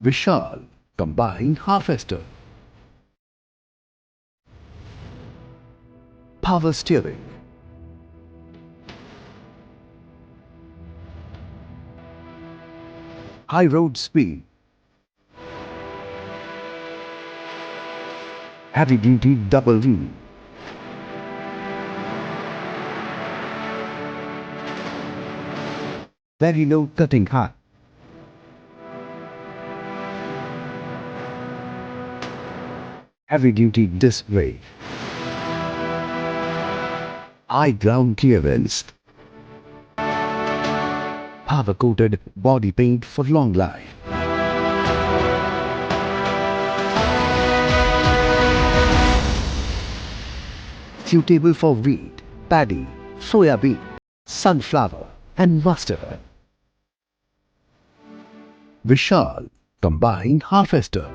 Vishal Combine Harvester. Power steering. High road speed. Heavy duty double wheel. Very low cutting height. Heavy duty disc brake. High ground clearance. Power coated body paint for long life. Suitable for wheat, paddy, soya bean, sunflower and mustard. Vishal Combine Harvester.